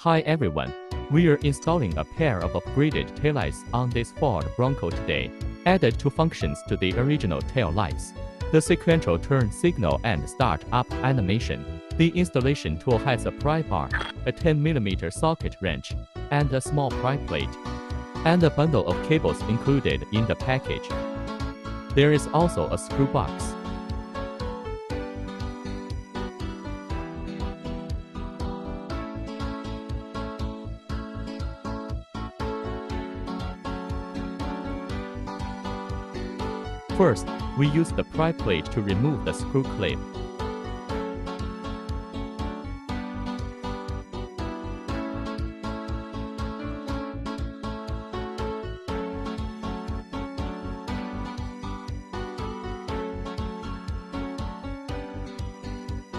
Hi everyone, we are installing a pair of upgraded taillights on this Ford Bronco today. Added two functions to the original tail lights: the sequential turn signal and start up animation. The installation tool has a pry bar, a 10mm socket wrench, and a small pry plate, and a bundle of cables included in the package. There is also a screw box. First, we use the pry plate to remove the screw clip.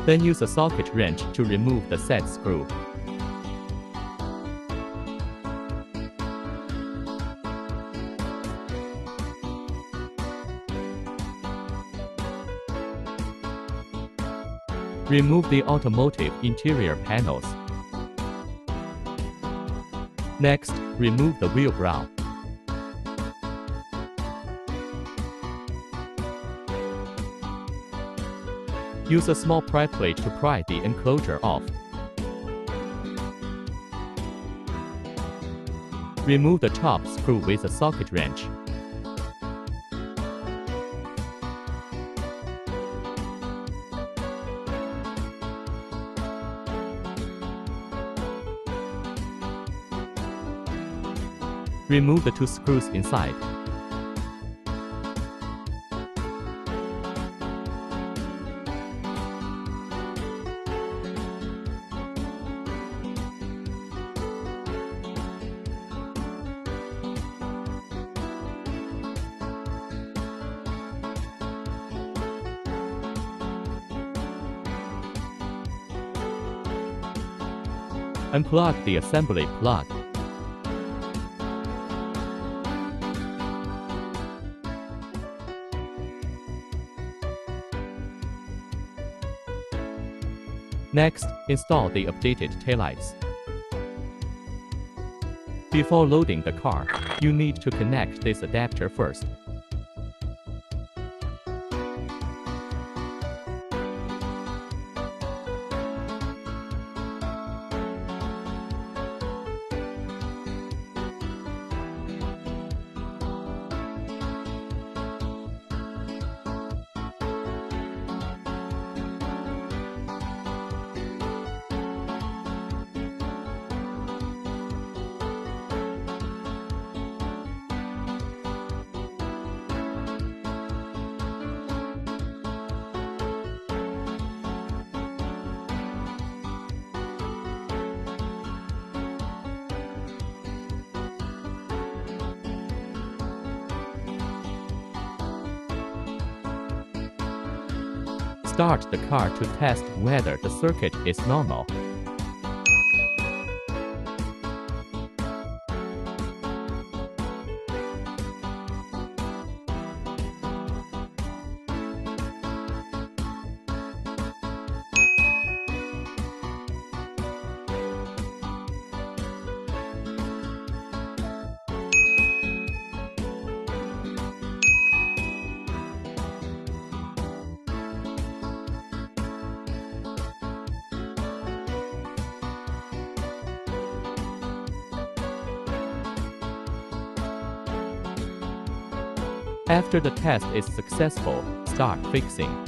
Then use a socket wrench to remove the set screw. Remove the automotive interior panels. Next, remove the wheel ground. Use a small pry plate to pry the enclosure off. Remove the top screw with a socket wrench. Remove the two screws inside. Unplug the assembly plug. Next, install the updated taillights. Before loading the car, you need to connect this adapter first. Start the car to test whether the circuit is normal. After the test is successful, start fixing.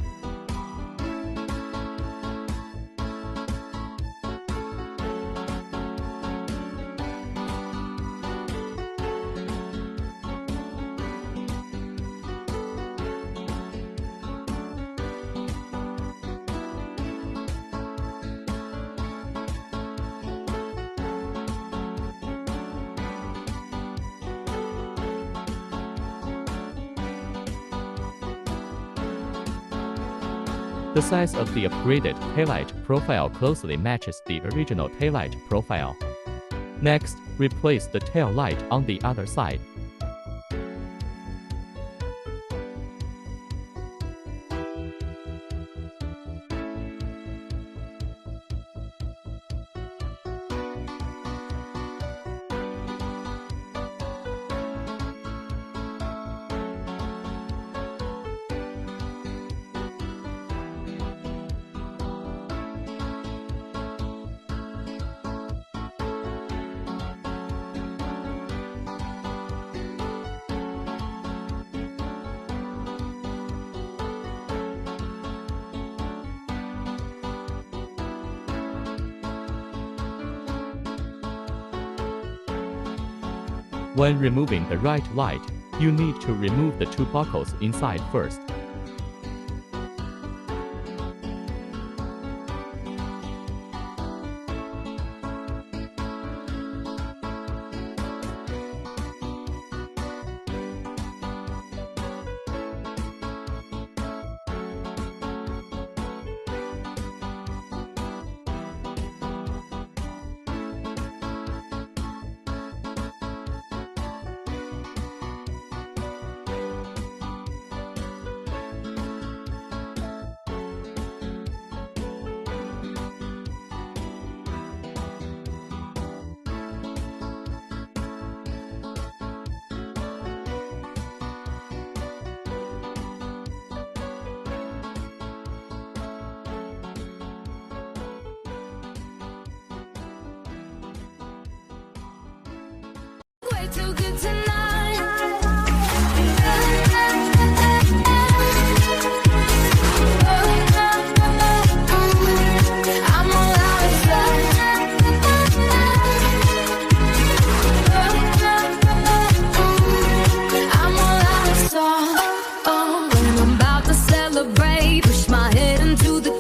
The size of the upgraded taillight profile closely matches the original taillight profile. Next, replace the tail light on the other side. When removing the right light, you need to remove the two buckles inside first. Way too good tonight. I'm all out of sight. I'm all out of song. When I'm about to celebrate, push my head into the